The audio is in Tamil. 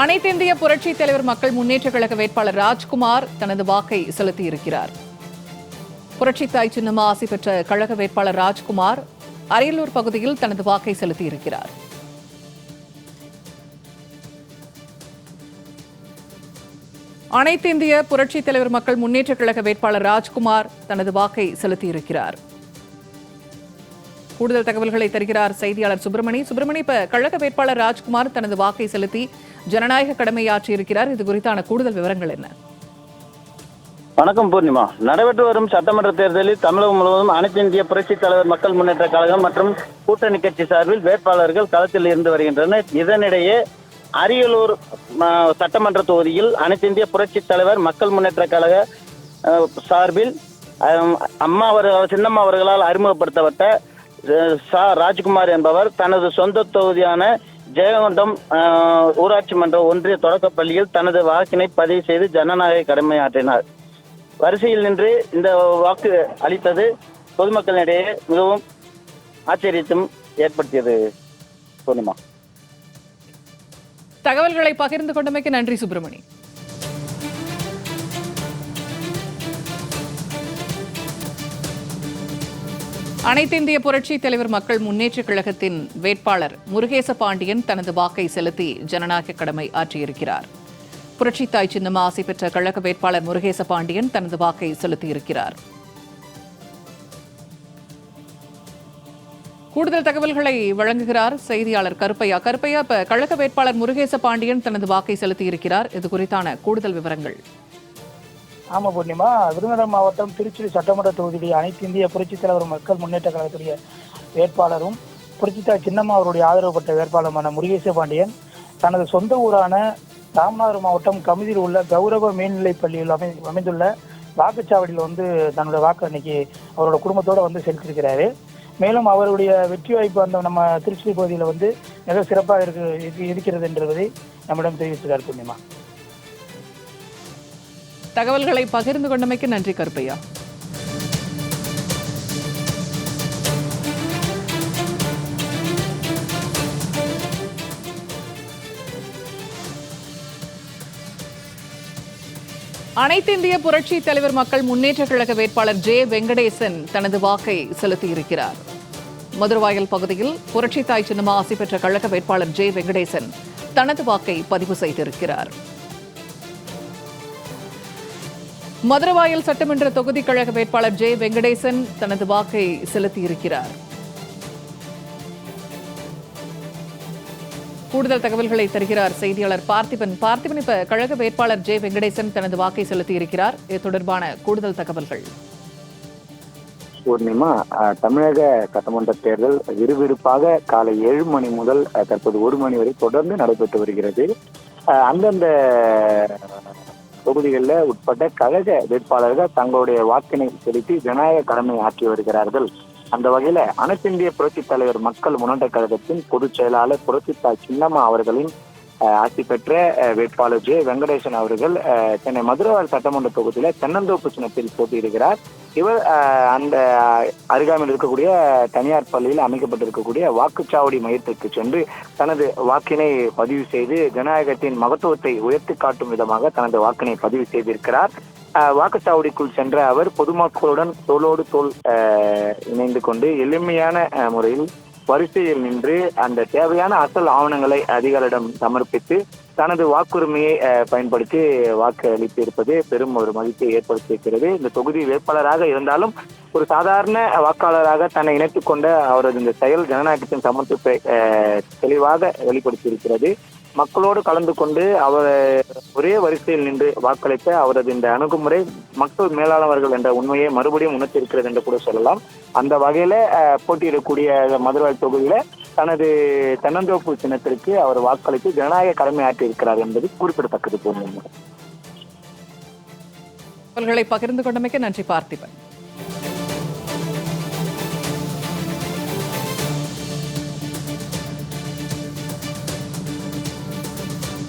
அனைத்திந்திய புரட்சித் தலைவர் மக்கள் முன்னேற்றக் கழக வேட்பாளர் ராஜ்குமார் தனது வாக்கை செலுத்தியிருக்கிறார். புரட்சித் தாய் சின்னம்மா ஆசி பெற்ற கழக வேட்பாளர் ராஜ்குமார் அரியலூர் பகுதியில் தனது வாக்கை செலுத்தியிருக்கிறார். அனைத்திந்திய புரட்சித் தலைவர் மக்கள் முன்னேற்றக் கழக வேட்பாளர் ராஜ்குமார் தனது வாக்கை செலுத்தியிருக்கிறார். கூடுதல் தகவல்களை தருகிறார் செய்தியாளர் சுப்பிரமணி. இப்ப கழக வேட்பாளர் ராஜ்குமார் தனது வாக்கை செலுத்தி ஜனநாயக கடமையாற்றியிருக்கிறார். இது குறித்தான கூடுதல் விவரங்கள் என்ன? வணக்கம் பூர்ணிமா. நடைபெற்று வரும் சட்டமன்ற தேர்தலில் தமிழகம் முழுவதும் அனைத்து இந்திய புரட்சித் தலைவர் மக்கள் முன்னேற்ற கழகம் மற்றும் கூட்டணி கட்சி சார்பில் வேட்பாளர்கள் களத்தில் இருந்து வருகின்றனர். இதனிடையே அரியலூர் சட்டமன்ற தொகுதியில் அனைத்து இந்திய புரட்சித் தலைவர் மக்கள் முன்னேற்ற கழக சார்பில் சின்னம்மா அவர்களால் அறிமுகப்படுத்தப்பட்ட ராஜ்குமார் என்பவர் தனது சொந்த தொகுதியான ஜெயங்கொண்டம் ஊராட்சி மன்ற ஒன்றிய தொடக்கப்பள்ளியில் தனது வாக்கினை பதிவு செய்து ஜனநாயக கடமையாற்றினார். வரிசையில் நின்று இந்த வாக்கு அளித்தது பொதுமக்களிடையே மிகவும் ஆச்சரியத்தையும் ஏற்படுத்தியது. பூர்ணிமா, தகவல்களை பகிர்ந்து கொண்டமைக்கு நன்றி சுப்பிரமணி. அனைத்திந்திய புரட்சித் தலைவர் மக்கள் முன்னேற்றக் கழகத்தின் வேட்பாளர் முருகேச பாண்டியன் தனது வாக்கை செலுத்தி ஜனநாயக கடமை ஆற்றியிருக்கிறார். புரட்சித் தாய் சின்னம்மா ஆசி பெற்ற கழக வேட்பாளர் முருகேச பாண்டியன் தனது வாக்கை செலுத்தியிருக்கிறார். கூடுதல் தகவல்களை வழங்குகிறார் செய்தியாளர் கருப்பையா. இப்ப கழக வேட்பாளர் முருகேச பாண்டியன் தனது வாக்கை செலுத்தியிருக்கிறார். இது குறித்தான கூடுதல் விவரங்கள். ஆமா பூர்ணிமா, விருதுநகர் மாவட்டம் திருச்சுழி சட்டமன்ற தொகுதியில் அனைத்து இந்திய புரட்சித் தலைவர் மக்கள் முன்னேற்ற கழகத்துடைய வேட்பாளரும் புரட்சித்தாய் சின்னம்மா அவருடைய ஆதரவு பெற்ற வேட்பாளருமான முருகேச பாண்டியன் தனது சொந்த ஊரான ராமநாதபுரம் மாவட்டம் கமுதியில் உள்ள கௌரவ மேல்நிலைப் பள்ளியில் அமைந்துள்ள வாக்குச்சாவடியில் தன்னுடைய வாக்கு அன்னைக்கு அவரோட குடும்பத்தோடு செலுத்தியிருக்கிறாரு. மேலும் அவருடைய வெற்றி வாய்ப்பு நம்ம திருச்சி பகுதியில் மிக சிறப்பாக இருக்கிறது என்பதை நம்மிடம் தெரிவித்திருக்கார். பூர்ணிமா, தகவல்களை பகிர்ந்து கொண்டமைக்கு நன்றி கருப்பையா. அனைத்து இந்திய புரட்சித் தலைவர் மக்கள் முன்னேற்றக் கழக வேட்பாளர் ஜே வெங்கடேசன் தனது வாக்கை செலுத்தியிருக்கிறார். மதுரவாயல் பகுதியில் புரட்சித் தாய் சின்னம்மா ஆசி பெற்ற கழக வேட்பாளர் ஜே வெங்கடேசன் தனது வாக்கை பதிவு செய்திருக்கிறார். மதுரவாயல் சட்டமன்ற தொகுதி கழக வேட்பாளர் ஜே வெங்கடேசன் தனது வாக்கை செலுத்தியிருக்கிறார். கூடுதல் தகவல்களை தருகிறார் செய்தியாளர் பார்த்திபன். இப்ப கழக வேட்பாளர் ஜே வெங்கடேசன் தனது வாக்கை செலுத்தியிருக்கிறார். இது தொடர்பான கூடுதல் தகவல்கள். பூர்ணிமா, தமிழக சட்டமன்ற தேர்தல் விறுவிறுப்பாக காலை 7 மணி முதல் தற்போது 1 மணி வரை தொடர்ந்து நடைபெற்று வருகிறது. அந்தந்த தொகுதிகளில் உட்பட்ட கழக வேட்பாளர்கள் தங்களுடைய வாக்கினை செலுத்தி ஜனநாயக கடமை ஆற்றி வருகிறார்கள். அந்த வகையில அனைத்து இந்திய புரட்சித் தலைவர் மக்கள் முன்னேற்ற கழகத்தின் பொதுச் செயலாளர் புரட்சித்தாய் சின்னம்மா அவர்களின் ஆட்சி பெற்ற வேட்பாளர் ஜே வெங்கடேசன் அவர்கள் சென்னை மதுரவாயல் சட்டமன்ற தொகுதியில தென்னந்தோப்பு சின்னத்தில் போட்டியிடுகிறார். இவர் அந்த அருகாமையில் இருக்கக்கூடிய தனியார் பள்ளியில் அமைக்கப்பட்டிருக்கக்கூடிய வாக்குச்சாவடி மையத்திற்கு சென்று தனது வாக்கினை பதிவு செய்து ஜனநாயகத்தின் மகத்துவத்தை உயர்த்தி காட்டும் விதமாக தனது வாக்கினை பதிவு செய்திருக்கிறார். வாக்குச்சாவடிக்குள் சென்ற அவர் பொதுமக்களுடன் தோளோடு தோள் இணைந்து கொண்டு எளிமையான முறையில் வரிசையில் நின்று அந்த தேவையான அசல் ஆவணங்களை அதிகாரிடம் சமர்ப்பித்து தனது வாக்குரிமையை பயன்படுத்தி வாக்கு அளித்து இருப்பது பெரும் ஒரு மகிழ்ச்சியை ஏற்படுத்தியிருக்கிறது. இந்த தொகுதி வேட்பாளராக இருந்தாலும் ஒரு சாதாரண வாக்காளராக தன்னை இணைத்துக் கொண்ட அவரது இந்த செயல் ஜனநாயகத்தின் சமத்துவத்தை தெளிவாக வெளிப்படுத்தி இருக்கிறது. மக்களோடு கலந்து கொண்டு அவர் ஒரே வரிசையில் நின்று வாக்களித்த அவரது இந்த அணுகுமுறை மக்கள் மேலாளர்கள் என்ற உண்மையை மறுபடியும் உணர்த்தியிருக்கிறது என்று கூட சொல்லலாம். அந்த வகையில போட்டியிடக்கூடிய மதுரவாயல் தொகுதியில தனது தென்னந்தோப்பு சின்னத்திற்கு அவர் வாக்களித்து ஜனநாயக கடமை ஆற்றியிருக்கிறார் என்பது குறிப்பிடத்தக்கது. பகிர்ந்து கொண்டமைக்கு நன்றி பார்த்திபன்.